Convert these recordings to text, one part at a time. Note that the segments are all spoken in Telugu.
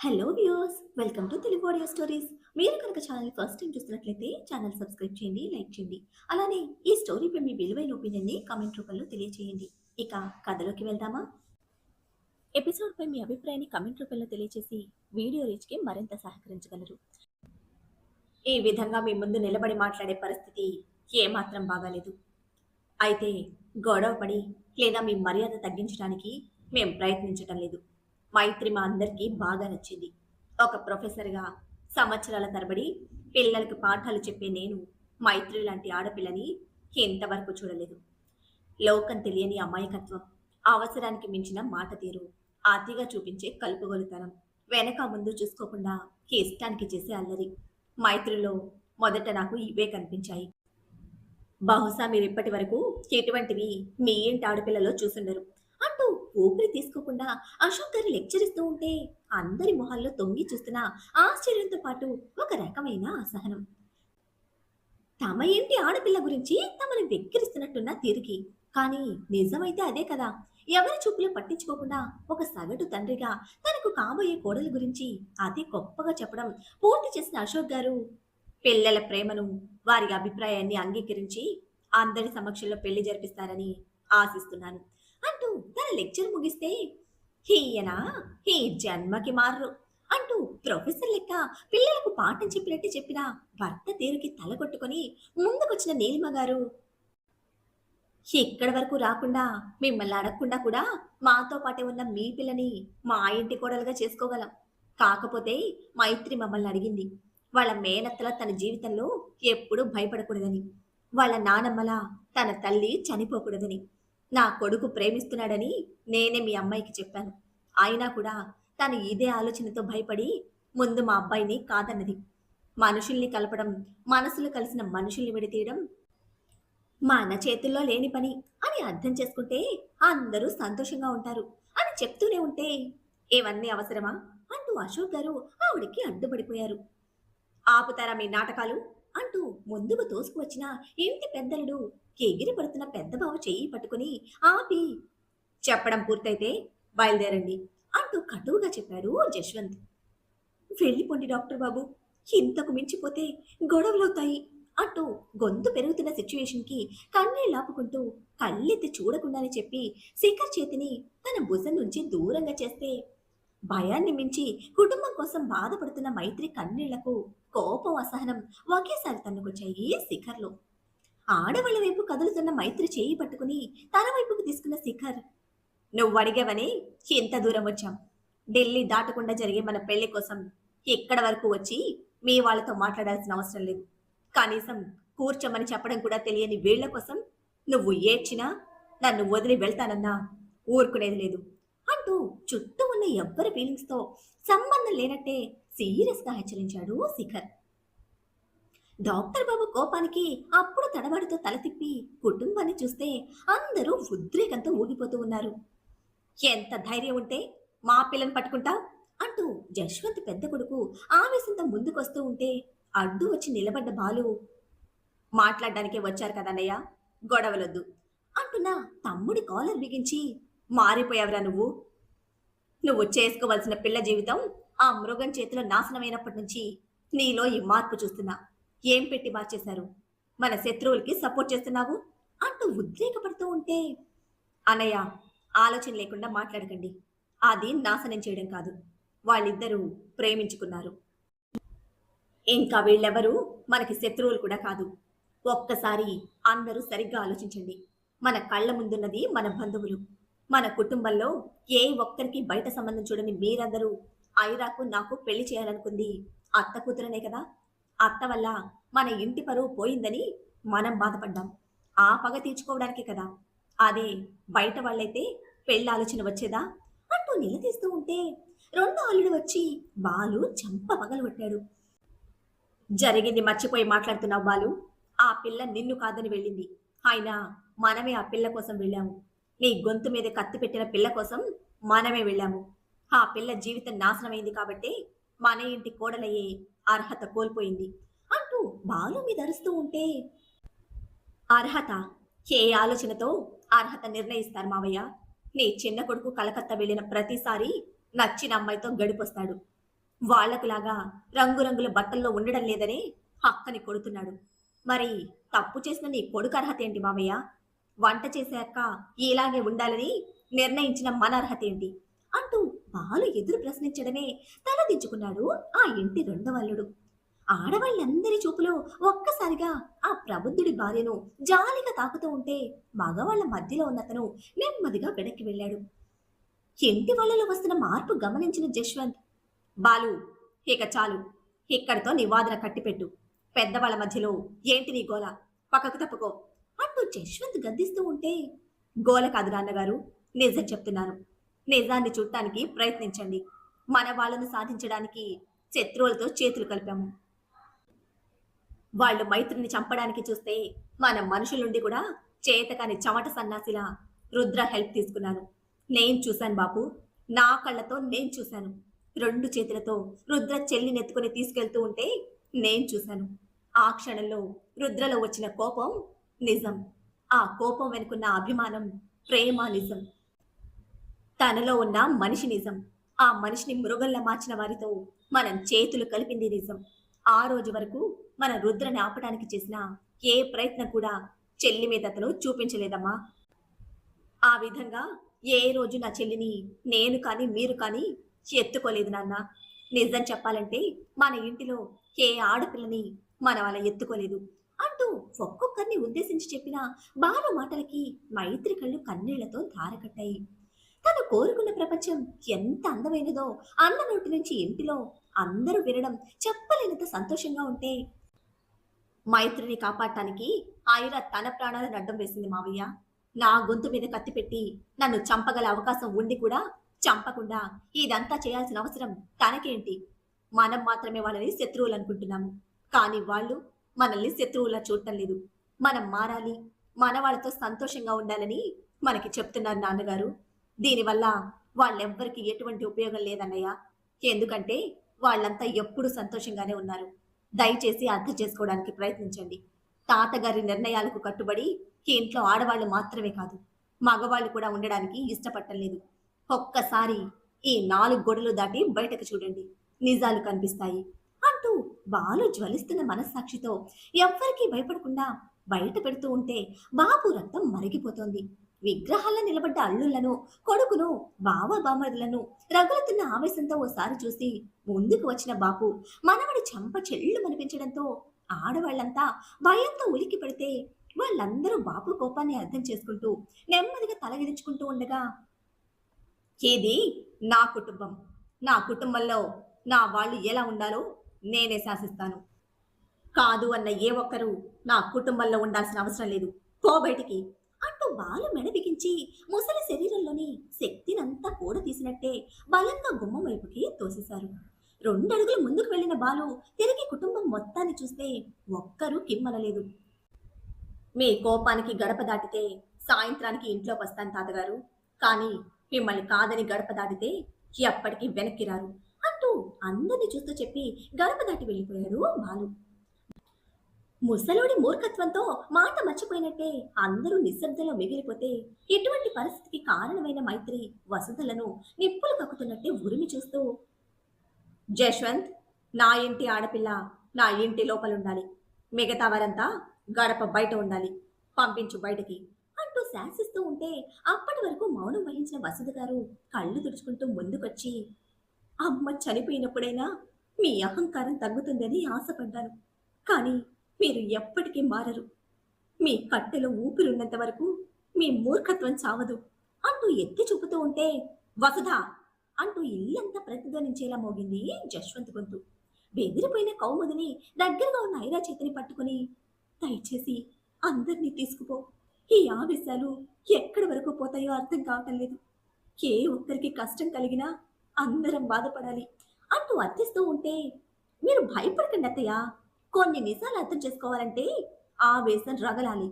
Hello viewers, welcome to Telugu audio stories. మీరు కనుక ఛానల్ ఫస్ట్ టైం చూస్తున్నట్లయితే ఛానల్ సబ్స్క్రైబ్ చేయండి, లైక్ చేయండి. అలానే ఈ స్టోరీపై మీ విలువైన ఒపీనియన్ని కామెంట్ రూపంలో తెలియజేయండి. ఇక కథలోకి వెళ్దామా? ఎపిసోడ్పై మీ అభిప్రాయాన్ని కామెంట్ రూపంలో తెలియజేసి వీడియో రీచ్కి మరింత సహకరించగలరు. ఈ విధంగా మీ ముందు నిలబడి మాట్లాడే పరిస్థితి ఏమాత్రం బాగాలేదు. అయితే గొడవపడి లేదా మీ మర్యాద తగ్గించడానికి మేం ప్రయత్నించటం లేదు. మైత్రి మా అందరికీ బాగా నచ్చింది. ఒక ప్రొఫెసర్‌గా సంవత్సరాల తరబడి పిల్లలకు పాఠాలు చెప్పే నేను మైత్రి లాంటి ఆడపిల్లని ఇంతవరకు చూడలేదు. లోకం తెలియని అమాయకత్వం, అవసరానికి మించిన మాట తీరు, అతిగా చూపించే కలుపుగోలుతనం, వెనక ముందు చూసుకోకుండా ఇష్టానికి చేసే అల్లరి. మైత్రిలో మొదట నాకు ఇవే కనిపించాయి. బహుశా మీరిప్పటి వరకు ఎటువంటివి మీ ఇంటి ఆడపిల్లలో చూసుండరు అంటూ ఊపిరి తీసుకోకుండా అశోక్ గారు లెక్చర్ ఇస్తూ ఉంటే అందరి మొహాల్లో తొంగి చూస్తున్న ఆశ్చర్యంతో పాటు ఒక రకమైన అసహనం. తమ ఇంటి ఆడపిల్ల గురించి తమను వెక్కిరిస్తున్నట్టున్న తీరుకి. కానీ నిజమైతే అదే కదా. ఎవరి చూపులు పట్టించుకోకుండా ఒక సగటు తండ్రిగా తనకు కాబోయే కోడలి గురించి అతి గొప్పగా చెప్పడం పూర్తి చేసిన అశోక్ గారు పిల్లల ప్రేమను, వారి అభిప్రాయాన్ని అంగీకరించి అందరి సమక్షంలో పెళ్లి జరిపిస్తారని ఆశిస్తున్నాను అంటూ తన లెక్చర్ ముగిస్తే, ఈయన ఈ జన్మకి మారరు అంటూ ప్రొఫెసర్ లెక్క పిల్లలకు పాఠం చెప్పినట్టు చెప్పిన భర్త తీరుకి తల కొట్టుకొని ముందుకొచ్చిన నీలిమ గారు, ఇక్కడి వరకు రాకుండా మిమ్మల్ని అడగకుండా కూడా మాతో పాటే ఉన్న మీ పిల్లని మా ఇంటి కోడలుగా చేసుకోగలం. కాకపోతే మైత్రి మమ్మల్ని అడిగింది వాళ్ళ మేనత్తల తన జీవితంలో ఎప్పుడూ భయపడకూడదని, వాళ్ళ నానమ్మలా తన తల్లి చనిపోకూడదని. నా కొడుకు ప్రేమిస్తున్నాడని నేనే మీ అమ్మాయికి చెప్పాను. అయినా కూడా తను ఇదే ఆలోచనతో భయపడి ముందు మా అబ్బాయిని కాదన్నది. మనుషుల్ని కలపడం, మనసులు కలిసిన మనుషుల్ని విడతీయడం మన చేతుల్లో లేని పని అని అర్థం చేసుకుంటే అందరూ సంతోషంగా ఉంటారు అని చెప్తూనే ఉంటే, ఇవన్నీ అవసరమా అంటూ అశోక్ గారు ఆవిడికి అడ్డుపడిపోయారు. ఆపుతారా మీ నాటకాలు అంటూ ముందుకు తోసుకువచ్చిన ఇంటి పెద్దలుడు ఎగిరి పడుతున్న పెద్ద బావ చెయ్యి పట్టుకుని ఆపి, చెప్పడం పూర్తయితే బయలుదేరండి అంటూ కటువుగా చెప్పాడు జశ్వంత్. వెళ్ళిపోండి డాక్టర్ బాబు, ఇంతకు మించిపోతే గొడవలవుతాయి అంటూ గొంతు పెరుగుతున్న సిచ్యువేషన్కి కన్నీళ్లాపుకుంటూ కళ్ళెత్తి చూడకుండానే చెప్పి శేఖర్ చేతిని తన భుజం నుంచి దూరంగా చేస్తే, భయాన్ని మించి కుటుంబం కోసం బాధపడుతున్న మైత్రి కన్నీళ్లకు కోపం, అసహనం ఒకేసారి తన్నుకొచ్చాయి శిఖర్లో. ఆడవాళ్ళ వైపు కదులుతున్న మైత్రి చేయి పట్టుకుని తన వైపుకు తీసుకున్న శిఖర్, నువ్వు అడిగావని ఎంత దూరం వచ్చాం. ఢిల్లీ దాటకుండా జరిగే మన పెళ్లి కోసం ఇక్కడ వరకు వచ్చి మీ వాళ్ళతో మాట్లాడాల్సిన అవసరం లేదు. కనీసం కూర్చోమని చెప్పడం కూడా తెలియని వీళ్ల కోసం నువ్వు ఏడ్చినా, నన్ను వదిలి వెళ్తానన్నా ఊరుకునేది లేదు అంటూ చుట్టూ ఉన్న ఎవ్వరి ఫీలింగ్స్తో సంబంధం లేనట్టే సీరియస్గా హెచ్చరించాడు శిఖర్. డాక్టర్ బాబు కోపానికి అప్పుడు తడబడుతూ తల తిప్పి కుటుంబాన్ని చూస్తే అందరూ ఉద్రేకంతో ఊగిపోతూ ఉన్నారు. ఎంత ధైర్యం ఉంటే మా పిల్లని పట్టుకుంటా అంటూ జశ్వంత్ పెద్ద కొడుకు ఆవేశంతో ముందుకొస్తూ ఉంటే అడ్డు వచ్చి నిలబడ్డ బాలు, మాట్లాడడానికే వచ్చారు కదన్నయ్య, గొడవలొద్దు అంటున్నా తమ్ముడి కాలర్ బిగించి, మారిపోయావురా నువ్వు. నువ్వు చేసుకోవలసిన పిల్ల జీవితం ఆ మృగం చేతిలో నాశనమైనప్పటి నుంచి నీలో ఈ మార్పు చూస్తున్నా. ఏం పెట్టి మార్చేశారు? మన శత్రువులకి సపోర్ట్ చేస్తున్నావు అంటూ ఉద్రేకపడుతూ ఉంటే, అన్నయ్య ఆలోచన లేకుండా మాట్లాడకండి. అది నాశనం చేయడం కాదు, వాళ్ళిద్దరూ ప్రేమించుకున్నారు. ఇంకా వీళ్ళెవరూ మనకి శత్రువులు కూడా కాదు. ఒక్కసారి అందరూ సరిగ్గా ఆలోచించండి. మన కళ్ళ ముందున్నది మన బంధువులు. మన కుటుంబంలో ఏ ఒక్కరికి బయట సంబంధం చూడని మీరందరూ ఐరాకు నాకు పెళ్లి చేయాలనుకుంది అత్త కూతురనే కదా. అత్త వల్ల మన ఇంటి పరువు పోయిందని మనం బాధపడ్డాం. ఆ పగ తీర్చుకోవడానికే కదా. అదే బయట వాళ్ళైతే పెళ్లి ఆలోచన వచ్చేదా అంటూ నిలదీస్తూ ఉంటే రెండో అల్లుడు వచ్చి బాలు చంప పగలగొట్టాడు. జరిగింది మర్చిపోయి మాట్లాడుతున్నావు బాలు. ఆ పిల్ల నిన్ను కాదని వెళ్ళింది. అయినా మనమే ఆ పిల్ల కోసం వెళ్ళాము. నీ గొంతు మీద కత్తి పెట్టిన పిల్ల కోసం మనమే వెళ్ళాము. ఆ పిల్ల జీవితం నాశనమైంది కాబట్టి మన ఇంటి కోడలయ్యే అర్హత కోల్పోయింది అంటూ బాలు మీద అరుస్తూ ఉంటే, అర్హత ఏ ఆలోచనతో అర్హత నిర్ణయిస్తారు మావయ్య? నీ చిన్న కొడుకు కలకత్తా వెళ్ళిన ప్రతిసారి నచ్చిన అమ్మాయితో గడిపొస్తాడు. వాళ్లకులాగా రంగురంగుల బట్టల్లో ఉండడం లేదని అక్కని కొడుతున్నాడు. మరి తప్పు చేసిన నీ కొడుకు అర్హత ఏంటి మావయ్య? వంట చేశాక ఇలాగే ఉండాలని నిర్ణయించిన మన అర్హత ఏంటి? అంటూ బాలు ఎదురు ప్రశ్నించడమే తలదించుకున్నాడు ఆ ఇంటి రెండో అల్లుడు. ఆడవాళ్ళందరి చూపులో ఒక్కసారిగా ఆ ప్రబుద్ధుడి భార్యను జాలిగా తాకుతూ ఉంటే మగవాళ్ల మధ్యలో ఉన్నతను నెమ్మదిగా వెనక్కి వెళ్ళాడు. ఇంటి వాళ్ళలో వస్తున్న మార్పు గమనించిన జశ్వంత్, బాలు, ఇక చాలు, ఇక్కడితో నీ వాదన కట్టిపెట్టు. పెద్దవాళ్ల మధ్యలో ఏంటి నీ గోల? పక్కకు తప్పుకో అంటూ జశ్వంత్ గద్దిస్తూ ఉంటే, గోల కాదు నాన్నగారు, నిజం చెప్తున్నాను. నిజాన్ని చూడటానికి ప్రయత్నించండి. మన వాళ్ళను సాధించడానికి శత్రువులతో చేతులు కలిపాము. వాళ్ళు మైత్రిని చంపడానికి చూస్తే మన మనుషులుండి కూడా చేతకాని చెమట సన్నాసిలా రుద్ర హెల్ప్ తీసుకున్నాను. నేను చూశాను బాపు, నా కళ్ళతో నేను చూశాను. 2 చేతులతో రుద్ర చెల్లినెత్తుకుని తీసుకెళ్తూ ఉంటే నేను చూశాను. ఆ క్షణంలో రుద్రలో వచ్చిన కోపం నిజం. ఆ కోపం వెనుకున్న అభిమానం, ప్రేమ నిజం. తనలో ఉన్న మనిషి నిజం. ఆ మనిషిని మృగంలా మార్చిన వారితో మనం చేతులు కలిపింది నిజం. ఆ రోజు వరకు మన రుద్రని ఆపడానికి చేసిన ఏ ప్రయత్నం కూడా చెల్లి మీద అతను చూపించలేదమ్మా. ఆ విధంగా ఏ రోజు నా చెల్లిని నేను కానీ మీరు కానీ ఎత్తుకోలేదు నాన్న. నిజం చెప్పాలంటే మన ఇంటిలో ఏ ఆడపిల్లని మనం అలా ఎత్తుకోలేదు అంటూ ఒక్కొక్కరిని ఉద్దేశించి చెప్పిన బాలు మాటలకి మైత్రి కళ్ళు కన్నీళ్లతో ధారకట్టాయి. తను కోరుకున్న ప్రపంచం ఎంత అందమైనదో అన్న నోటి నుంచి ఇంటిలో అందరూ వినడం చెప్పలేనంత సంతోషంగా ఉంటే, మైత్రిని కాపాడటానికి ఐరా తన ప్రాణాలను అడ్డం వేసింది మావయ్య. నా గొంతు మీద కత్తి పెట్టి నన్ను చంపగల అవకాశం ఉండి కూడా చంపకుండా ఇదంతా చేయాల్సిన అవసరం తనకేంటి? మనం మాత్రమే వాళ్ళని శత్రువులు అనుకుంటున్నాము, కానీ వాళ్ళు మనల్ని శత్రువులా చూడటం లేదు. మనం మారాలి, మన వాళ్ళతో సంతోషంగా ఉండాలని మనకి చెప్తున్నారు నాన్నగారు. దీనివల్ల వాళ్ళెవ్వరికి ఎటువంటి ఉపయోగం లేదన్నయ్య. ఎందుకంటే వాళ్ళంతా ఎప్పుడూ సంతోషంగానే ఉన్నారు. దయచేసి అర్థం చేసుకోవడానికి ప్రయత్నించండి. తాతగారి నిర్ణయాలకు కట్టుబడి ఈ ఇంట్లో ఆడవాళ్లు మాత్రమే కాదు, మగవాళ్ళు కూడా ఉండడానికి ఇష్టపడటం లేదు. ఒక్కసారి ఈ 4 గోడలు దాటి బయటకు చూడండి, నిజాలు కనిపిస్తాయి అంటూ బాలు జ్వలిస్తున్న మనస్సాక్షితో ఎవ్వరికీ భయపడకుండా బయట పెడుతూ ఉంటే బాబు రక్తం మరిగిపోతోంది. విగ్రహాల్లో నిలబడ్డ అల్లుళ్లను, కొడుకును, బావ బామరులను రగులుతున్న ఆవేశంతో ఓసారి చూసి ముందుకు వచ్చిన బాపు మనవడి చెంప చెళ్ళు మనిపించడంతో ఆడవాళ్లంతా భయంతో ఉలికి పెడితే వాళ్ళందరూ బాపు కోపాన్ని అర్థం చేసుకుంటూ నెమ్మదిగా తలగిరించుకుంటూ ఉండగా, ఇది నా కుటుంబం. నా కుటుంబంలో నా వాళ్ళు ఎలా ఉండాలో నేనే శాసిస్తాను. కాదు అన్న ఏ ఒక్కరూ నా కుటుంబంలో ఉండాల్సిన అవసరం లేదు. పో బయటికి అంటూ బాలు మెడ బిగించి ముసలి శరీరంలోని శక్తినంతా కూడా తీసినట్టే బలంగా గుమ్మం వైపుకి తోసేశారు. 2 అడుగులు ముందుకు వెళ్లిన బాలు తిరిగి కుటుంబం మొత్తాన్ని చూస్తే ఒక్కరూ కిమ్మనలేదు. మీ కోపానికి గడప దాటితే సాయంత్రానికి ఇంట్లోకి వస్తాను తాతగారు, కానీ మిమ్మల్ని కాదని గడప దాటితే ఎప్పటికీ వెనక్కి రారు అంటూ అందరిని చూస్తూ చెప్పి గడప దాటి వెళ్ళిపోయాడు బాలు. ముసలోడి మూర్ఖత్వంతో మాట మర్చిపోయినట్టే అందరూ నిశ్శబ్దంలో మిగిలిపోతే ఇటువంటి పరిస్థితికి కారణమైన మైత్రి వసుధలను నిప్పులు కక్కుతున్నట్టే ఉరిమి చూస్తూ, జశ్వంత్, నా ఇంటి ఆడపిల్ల నా ఇంటి లోపలుండాలి, మిగతా వారంతా గడప బయట ఉండాలి, పంపించు బయటకి అంటూ శాసిస్తూ ఉంటే అప్పటి వరకు మౌనం వహించిన వసుధ గారు కళ్ళు తుడుచుకుంటూ ముందుకొచ్చి, అమ్మ చనిపోయినప్పుడైనా మీ అహంకారం తగ్గుతుందని ఆశపడ్డాను, కానీ మీరు ఎప్పటికీ మారరు. మీ కట్టెలో ఊపిరున్నంత వరకు మీ మూర్ఖత్వం చావదు అంటూ ఎత్తి చూపుతూ ఉంటే, వసుధ అంటూ ఇల్లంతా ప్రతిధ్వనించేలా మోగింది జశ్వంత్ గొంతు. బెదిరిపోయిన కౌముదిని దగ్గరగా ఉన్న ఐరా చేతిని పట్టుకుని, దయచేసి అందరినీ తీసుకుపో. ఈ ఆవేశాలు ఎక్కడి వరకు పోతాయో అర్థం కావటం లేదు. ఏ ఒక్కరికి కష్టం కలిగినా అందరం బాధపడాలి అంటూ అర్థిస్తూ ఉంటే, మీరు భయపడకండి అత్తయ్య. కొన్ని నిజాలు అర్థం చేసుకోవాలంటే ఆవేశం రగలాలి.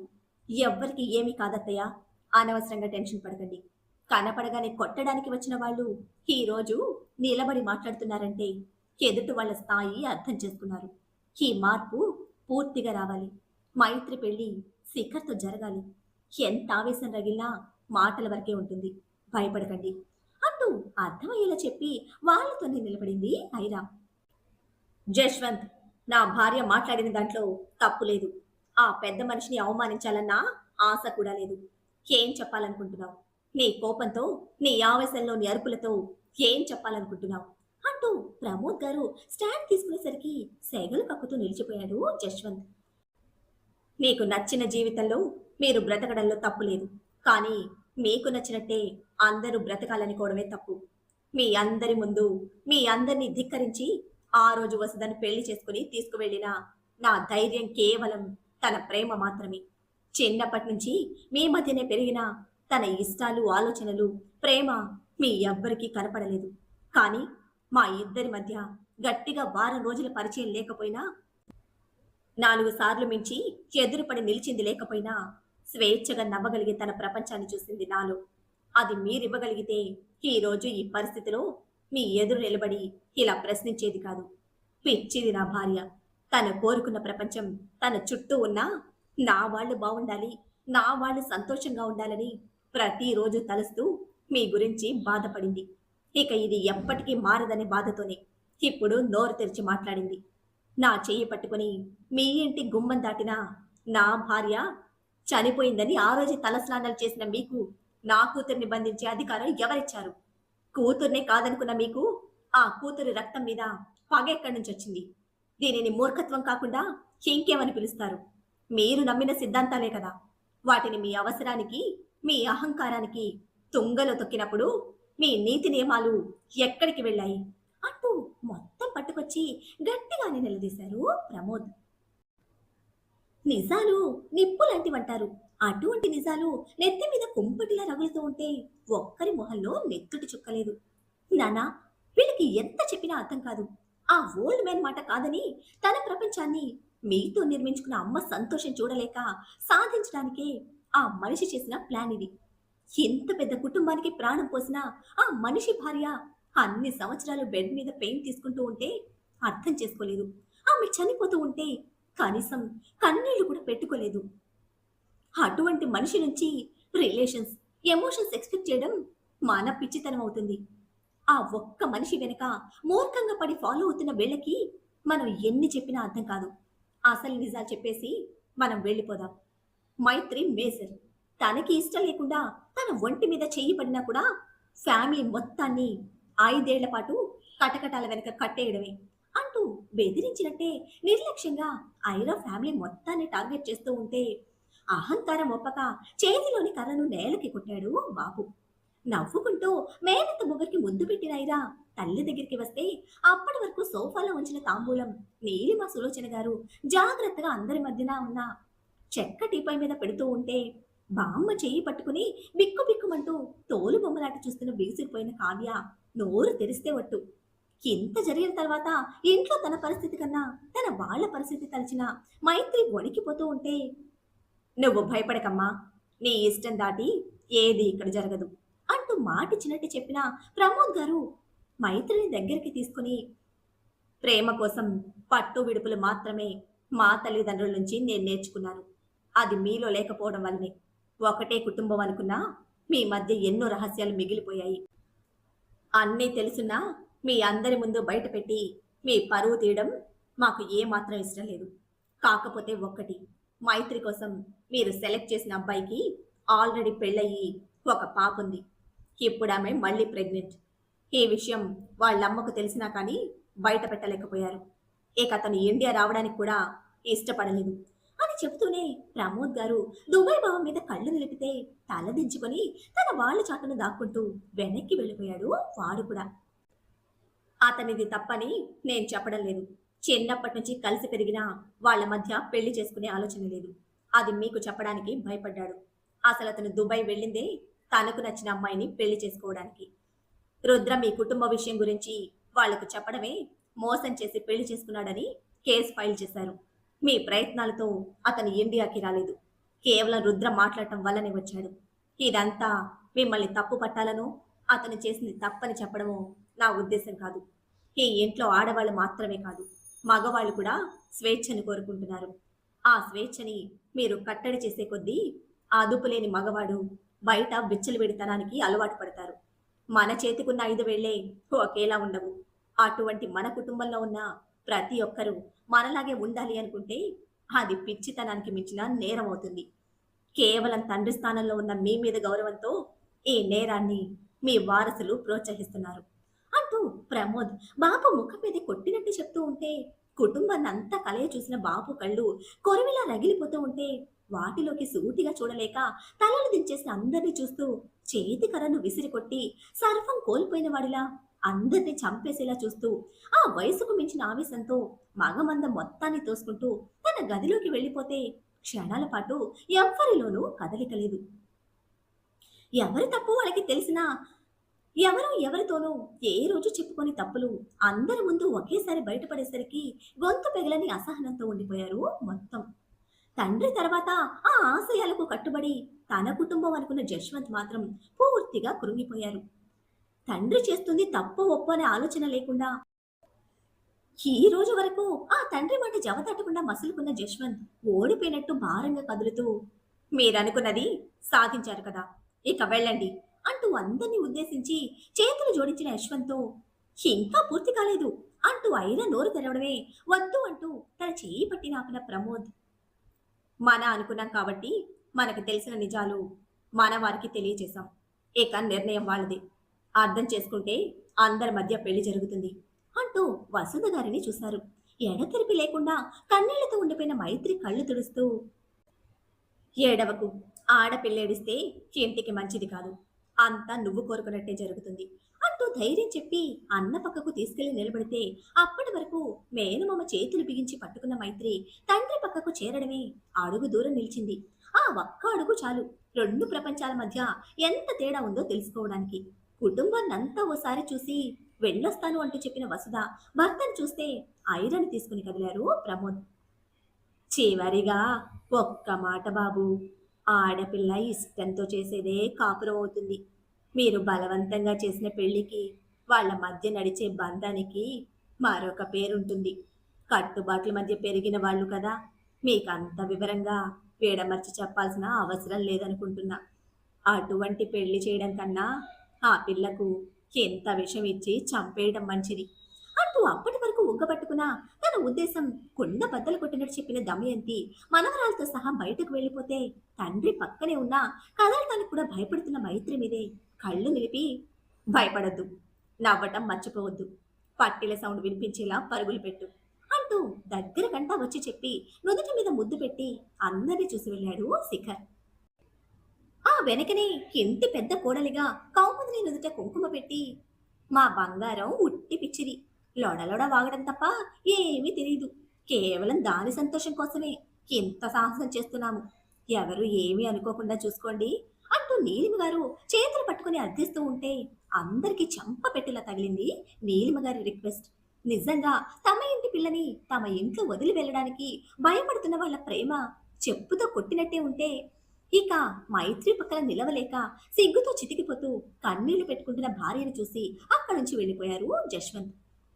ఎవ్వరికి ఏమీ కాదత్తయ్య. అనవసరంగా టెన్షన్ పడకండి. కనపడగానే కొట్టడానికి వచ్చిన వాళ్ళు ఈ రోజు నిలబడి మాట్లాడుతున్నారంటే ఎదుటి వాళ్ళ స్థాయి అర్థం చేసుకున్నారు. ఈ మార్పు పూర్తిగా రావాలి. మైత్రి పెళ్లి శిఖర్తో జరగాలి. ఎంత ఆవేశం రగిలినా మాటల వరకే ఉంటుంది. భయపడకండి అంటూ అర్థమయ్యేలా చెప్పి వాళ్ళతోనే నిలబడింది ఐరా. జశ్వంత్, నా భార్య మాట్లాడిన దాంట్లో తప్పు లేదు. ఆ పెద్ద మనిషిని అవమానించాలన్న ఆశ కూడా లేదు. ఏం చెప్పాలనుకుంటున్నావు? నీ కోపంతో, నీ ఆవేశంలోని అరుపులతో ఏం చెప్పాలనుకుంటున్నావు? అంటూ ప్రమోద్ గారు స్టాండ్ తీసుకునేసరికి సెగలు కక్కుతూ నిలిచిపోయాడు జశ్వంత్. మీకు నచ్చిన జీవితంలో మీరు బ్రతకడంలో తప్పు లేదు. కానీ మీకు నచ్చినట్టే అందరూ బ్రతకాలనుకోవడమే తప్పు. మీ అందరి ముందు మీ అందరిని ధిక్కరించి ఆ రోజు వసుధను పెళ్లి చేసుకుని తీసుకువెళ్ళిన నా ధైర్యం కేవలం తన ప్రేమ మాత్రమే. చిన్నప్పటి నుంచి మీ మధ్యనే పెరిగిన తన ఇష్టాలు, ఆలోచనలు, ప్రేమ మీ ఎవ్వరికీ కనపడలేదు. కానీ మా ఇద్దరి మధ్య గట్టిగా వారం రోజుల పరిచయం లేకపోయినా, 4 సార్లు మించి ఎదురుపడి నిలిచింది లేకపోయినా, స్వేచ్ఛగా నవ్వగలిగే తన ప్రపంచాన్ని చూసింది నాలో. అది మీరివ్వగలిగితే ఈరోజు ఈ పరిస్థితిలో మీ ఎదురు నిలబడి ఇలా ప్రశ్నించేది కాదు. పిచ్చిది నా భార్య. తను కోరుకున్న ప్రపంచం తన చుట్టూ ఉన్నా నా వాళ్ళు బావుండాలి, నా వాళ్ళు సంతోషంగా ఉండాలని ప్రతిరోజు తలుస్తూ మీ గురించి బాధపడింది. ఇక ఇది ఎప్పటికీ మారదనే బాధతోనే ఇప్పుడు నోరు తెరిచి మాట్లాడింది. నా చెయ్యి పట్టుకుని మీ ఇంటి గుమ్మం దాటిన నా భార్య చనిపోయిందని ఆ రోజు తలస్నానాలు చేసిన మీకు నా కూతుర్ని బంధించే అధికారం ఎవరిచ్చారు? కూతుర్నే కాదనుకున్న మీకు ఆ కూతురి రక్తం మీద పగెక్కడి నుంచి వచ్చింది? దీనిని మూర్ఖత్వం కాకుండా ఇంకేమని పిలుస్తారు? మీరు నమ్మిన సిద్ధాంతాలే కదా. వాటిని మీ అవసరానికి, మీ అహంకారానికి తుంగలో తొక్కినప్పుడు మీ నీతి నియమాలు ఎక్కడికి వెళ్ళాయి? అంటూ మొత్తం పట్టుకొచ్చి గట్టిగానే నిలదీశారు ప్రమోద్. నిజాలు నిప్పులాంటివంటారు. అటువంటి నిజాలు నెత్తి మీద కుంపటిలా రగులుతూ ఉంటే ఒక్కరి మొహంలో నెత్తుటి చుక్కలేదు. నానా, వీళ్ళకి ఎంత చెప్పినా అర్థం కాదు. ఆ ఓల్డ్ మ్యాన్ మాట కాదని తన ప్రపంచాన్ని మీతో నిర్మించుకున్న అమ్మ సంతోషం చూడలేక సాధించడానికే ఆ మనిషి చేసిన ప్లాన్ ఇది. ఎంత పెద్ద కుటుంబానికి ప్రాణం పోసిన ఆ మనిషి భార్య అన్ని సంవత్సరాలు బెడ్ మీద పెయిన్ తీసుకుంటూ ఉంటే అర్థం చేసుకోలేదు. ఆమె చనిపోతూ ఉంటే కనీసం కన్నీళ్లు కూడా పెట్టుకోలేదు. అటువంటి మనిషి నుంచి రిలేషన్స్, ఎమోషన్స్ ఎక్స్పెక్ట్ చేయడం మన పిచ్చితనం అవుతుంది. ఆ ఒక్క మనిషి వెనక మూర్ఖంగా పడి ఫాలో అవుతున్న వీళ్ళకి మనం ఎన్ని చెప్పినా అర్థం కాదు. అసలు నిజాలు చెప్పేసి మనం వెళ్ళిపోదాం. మైత్రి మేజర్. తనకి ఇష్టం లేకుండా తన ఒంటి మీద చెయ్యి పడినా కూడా ఫ్యామిలీ మొత్తాన్ని 5 ఏళ్ల పాటు కటకటాల వెనక కట్టేయడమే అంటూ బెదిరించినట్టే నిర్లక్ష్యంగా ఐరా ఫ్యామిలీ మొత్తాన్ని టార్గెట్ చేస్తూ ఉంటే అహంకారం ఒప్పక చేతిలోని కర్రను నేలకి కొట్టాడు బాబు. నవ్వుకుంటూ మేనత్త ముగ్గురికి ముద్దు పెట్టిన ఐరా తల్లి దగ్గరికి వస్తే అప్పటి వరకు సోఫాలో ఉంచిన తాంబూలం నీలిమ సులోచన గారు జాగ్రత్తగా అందరి మధ్యన ఉన్న చెక్క టీపై మీద పెడుతూ ఉంటే బామ్మ చెయ్యి పట్టుకుని బిక్కు బిక్కుమంటూ తోలు బొమ్మలాట చూస్తున్న బిగుసిపోయిన కావ్య నోరు తెరిస్తే ఒట్టు. ఇంత జరిగిన తర్వాత ఇంట్లో తన పరిస్థితి కన్నా తన వాళ్ళ పరిస్థితి తలచిన మైత్రి వణికిపోతూ ఉంటే, నువ్వు భయపడకమ్మా, నీ ఇష్టం దాటి ఏది ఇక్కడ జరగదు అంటూ మాటిచ్చినట్టు చెప్పిన ప్రమోద్ గారు మైత్రిని దగ్గరికి తీసుకుని, ప్రేమ కోసం పట్టు విడుపులు మాత్రమే మా తల్లిదండ్రుల నుంచి నేను నేర్చుకున్నాను. అది మీలో లేకపోవడం వల్లనే. ఒకటే కుటుంబం అనుకున్నా మీ మధ్య ఎన్నో రహస్యాలు మిగిలిపోయాయి. అన్నీ తెలుసున్నా మీ అందరి ముందు బయటపెట్టి మీ పరువు తీయడం మాకు ఏమాత్రం ఇష్టం లేదు. కాకపోతే ఒక్కటి, మైత్రి కోసం మీరు సెలెక్ట్ చేసిన అబ్బాయికి ఆల్రెడీ పెళ్ళయి ఒక పాపుంది. ఇప్పుడు ఆమె మళ్ళీ ప్రెగ్నెంట్. ఈ విషయం వాళ్ళమ్మకు తెలిసినా కానీ బయట పెట్టలేకపోయారు. ఇక అతను ఇండియా రావడానికి కూడా ఇష్టపడలేదు అని చెప్తూనే ప్రమోద్ గారు దుబాయ్ బావ మీద కళ్ళు నిలిపితే తలదించుకొని తన వాళ్ళ చాటును దాక్కుంటూ వెనక్కి వెళ్ళిపోయాడు వాడు కూడా. అతనిది తప్పని నేను చెప్పడం లేదు. చిన్నప్పటి నుంచి కలిసి పెరిగిన వాళ్ళ మధ్య పెళ్లి చేసుకునే ఆలోచన లేదు. అది మీకు చెప్పడానికి భయపడ్డాడు. అసలు అతను దుబాయ్ వెళ్ళిందే తనకు నచ్చిన అమ్మాయిని పెళ్లి చేసుకోవడానికి. రుద్ర మీ కుటుంబ విషయం గురించి వాళ్లకు చెప్పడమే మోసం చేసి పెళ్లి చేసుకున్నాడని కేసు ఫైల్ చేశారు. మీ ప్రయత్నాలతో అతను ఇండియాకి రాలేదు. కేవలం రుద్ర మాట్లాడటం వల్లనే వచ్చాడు. ఇదంతా మిమ్మల్ని తప్పు పట్టాలనో అతను చేసింది తప్పని చెప్పడమో నా ఉద్దేశం కాదు. ఈ ఇంట్లో ఆడవాళ్ళు మాత్రమే కాదు, మగవాళ్ళు కూడా స్వేచ్ఛను కోరుకుంటున్నారు. ఆ స్వేచ్ఛని మీరు కట్టడి చేసే కొద్దీ అదుపులేని మగవాడు బయట విచ్చలవిడితనానికి అలవాటు పడతారు. మన చేతికున్న 5 వేళ్లే ఒకేలా ఉండవు. అటువంటి మన కుటుంబంలో ఉన్న ప్రతి ఒక్కరూ మనలాగే ఉండాలి అనుకుంటే అది పిచ్చితనానికి మించిన నేరం అవుతుంది. కేవలం తండ్రి స్థానంలో ఉన్న మీ మీద గౌరవంతో ఈ నేరాన్ని మీ వారసులు ప్రోత్సహిస్తున్నారు అంటూ ప్రమోద్ బాబు ముఖం మీద కొట్టినట్టు చెప్తూ ఉంటే కుటుంబాన్ని అంతా కలయ చూసిన బాబు కళ్ళు కొరివిలా రగిలిపోతూ ఉంటే వాటిలోకి సూటిగా చూడలేక తలలు దించేసిన అందరినీ చూస్తూ చేతి కర్రను విసిరికొట్టి సర్వం కోల్పోయిన వాడిలా అందరినీ చంపేసేలా చూస్తూ ఆ వయసుకు మించిన ఆవేశంతో మగమంద మొత్తాన్ని తోసుకుంటూ తన గదిలోకి వెళ్ళిపోతే క్షణాల పాటు ఎవ్వరిలోనూ కదలిక లేదు. ఎవరి తప్పు వాళ్ళకి తెలిసినా ఎవరు ఎవరితోనూ ఏ రోజు చెప్పుకొని తప్పులు అందరి ముందు ఒకేసారి బయటపడేసరికి గొంతు పెగలని అసహనంతో ఉండిపోయారు మొత్తం. తండ్రి తర్వాత ఆ ఆశయాలకు కట్టుబడి తన కుటుంబం అనుకున్న జశ్వంత్ మాత్రం పూర్తిగా కృంగిపోయారు. తండ్రి చేస్తుంది తప్పు ఒప్పు అనే ఆలోచన లేకుండా ఈ రోజు వరకు ఆ తండ్రి మాట జవదాటకుండా మసులుకున్న జశ్వంత్ ఓడిపోయినట్టు భారంగా కదులుతూ మీరనుకున్నది సాధించారు కదా, ఇక వెళ్ళండి అంటూ అందరినీ ఉద్దేశించి చేతులు జోడించిన యశ్వంత్తో ఇంకా పూర్తి కాలేదు అంటూ అయినా నోరు తెరవడమే వద్దు అంటూ తన చేయి పట్టి ఆపిన ప్రమోద్ మన అనుకున్నాం కాబట్టి మనకు తెలిసిన నిజాలు మన వారికి తెలియజేశాం. ఇక నిర్ణయం వాళ్ళది. అర్థం చేసుకుంటే అందరి మధ్య పెళ్లి జరుగుతుంది అంటూ వసుధ గారిని చూశారు. ఎడతెరిపి లేకుండా కన్నీళ్లతో ఉండిపోయిన మైత్రి కళ్ళు తుడుస్తూ ఏడవకు, ఆడపిల్లేడిస్తే ఇంటికి మంచిది కాదు, అంతా నువ్వు కోరుకున్నట్టే జరుగుతుంది అంటూ ధైర్యం చెప్పి అన్న పక్కకు తీసుకెళ్లి నిలబడితే అప్పటి వరకు మేనమామ చేతులు బిగించి పట్టుకున్న మైత్రి తండ్రి పక్కకు చేరడమే అడుగు దూరం నిలిచింది. ఆ ఒక్క అడుగు చాలు రెండు ప్రపంచాల మధ్య ఎంత తేడా ఉందో తెలుసుకోవడానికి. కుటుంబాన్నంతా ఓసారి చూసి వెళ్ళొస్తాను అంటూ చెప్పిన వసుధ భర్తను చూస్తే ఐరన్ తీసుకుని కదిలారు ప్రమోద్. చివరిగా ఒక్క మాట బాబు, ఆడపిల్ల ఇష్టంతో చేసేదే కాపురం అవుతుంది. మీరు బలవంతంగా చేసిన పెళ్లికి వాళ్ళ మధ్య నడిచే బంధానికి మరొక పేరుంటుంది. కట్టుబాట్ల మధ్య పెరిగిన వాళ్ళు కదా, మీకంత వివరంగా వేడమర్చి చెప్పాల్సిన అవసరం లేదనుకుంటున్నా. అటువంటి పెళ్లి చేయడం కన్నా ఆ పిల్లకు ఎంత విషం ఇచ్చి చంపేయడం మంచిది అంటూ అప్పటి వరకు ఉగ్గబట్టుకున్న తన ఉద్దేశం కుండ బద్దలు కొట్టినట్టు చెప్పిన దమయంతి మనవరాలతో సహా బయటకు వెళ్ళిపోతే తండ్రి పక్కనే ఉన్న కదలటానికి కూడా భయపడుతున్న మైత్రి మీదే కళ్ళు నిలిపి భయపడద్దు, నవ్వటం మర్చిపోవద్దు, పట్టిల సౌండ్ వినిపించేలా పరుగులు పెట్టు అంటూ దగ్గర గంట వచ్చి చెప్పి నుదుటి మీద ముద్దు పెట్టి అందరినీ చూసి వెళ్ళాడు శిఖర్. ఆ వెనకనే ఇంటి పెద్ద కోడలిగా కౌముదిని నుదుట కుంకుమ పెట్టి మా బంగారం ఉట్టి పిచ్చిది, లొడలొడ వాగడం తప్ప ఏమీ తెలియదు, కేవలం దాని సంతోషం కోసమే ఇంత సాహసం చేస్తున్నాము, ఎవరు ఏమీ అనుకోకుండా చూసుకోండి అంటూ నీలిమ గారు చేతులు పట్టుకుని అర్థిస్తూ ఉంటే అందరికీ చెంప పెట్టిలా తగిలింది నీలిమ గారి రిక్వెస్ట్. నిజంగా తమ ఇంటి పిల్లని తమ ఇంట్లో వదిలి వెళ్ళడానికి భయపడుతున్న వాళ్ళ ప్రేమ చెప్పుతో కొట్టినట్టే ఉంటే ఇక మైత్రి పక్కన నిలవలేక సిగ్గుతో చితికిపోతూ కన్నీళ్లు పెట్టుకుంటున్న భార్యను చూసి అక్కడి నుంచి వెళ్ళిపోయారు జశ్వంత్.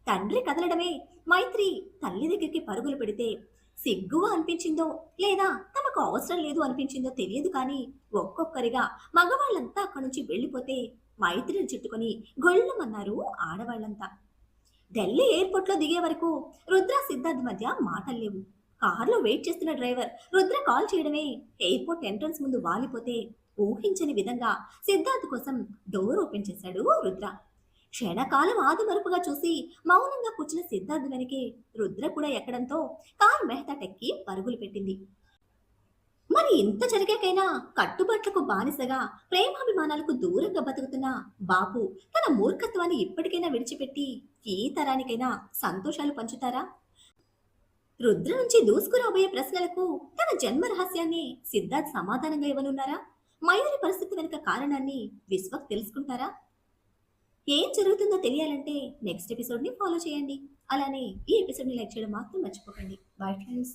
తండ్రి కదలడమే మైత్రి తల్లి దగ్గరికి పరుగులు పెడితే సిగ్గుగా అనిపించిందో లేదా తమకు అవసరం లేదు అనిపించిందో తెలియదు కానీ ఒక్కొక్కరిగా మగవాళ్ళంతా అక్కడి నుంచి వెళ్ళిపోతే మైత్రిని చుట్టుకొని గొళ్ళమన్నారు ఆడవాళ్లంతా. ఢిల్లీ ఎయిర్పోర్ట్ లో దిగే వరకు రుద్ర సిద్ధార్థ్ మధ్య మాటలు లేవు. కారులో వెయిట్ చేస్తున్న డ్రైవర్ రుద్ర కాల్ చేయడమే ఎయిర్పోర్ట్ ఎంట్రన్స్ ముందు వాలిపోతే ఊహించని విధంగా సిద్ధార్థ్ కోసం డోర్ ఓపెన్ చేశాడు రుద్ర. క్షణకాలం ఆదుమరుపుగా చూసి మౌనంగా కూర్చున్న సిద్ధార్థ్ వెనకే రుద్ర కూడా ఎక్కడంతో కారు మెహతా టెక్కి పరుగులు పెట్టింది. మరి ఇంత జరిగాకైనా కట్టుబాట్లకు బానిసగా ప్రేమాభిమానాలకు దూరంగా బతుకుతున్న బాపు తన మూర్ఖత్వాన్ని ఇప్పటికైనా విడిచిపెట్టి ఈ తరానికైనా సంతోషాలు పంచుతారా? రుద్ర నుంచి దూసుకురాబోయే ప్రశ్నలకు తన జన్మ రహస్యాన్ని సిద్ధార్థ్ సమాధానంగా ఇవ్వనున్నారా? మైత్రి పరిస్థితి వెనుక కారణాన్ని విశ్వక్ తెలుసుకుంటారా? ఏం జరుగుతుందో తెలియాలంటే నెక్స్ట్ ఎపిసోడ్ ని ఫాలో చేయండి. అలానే ఈ ఎపిసోడ్ ని లైక్ చేయడం మాత్రం మర్చిపోకండి. Bye friends.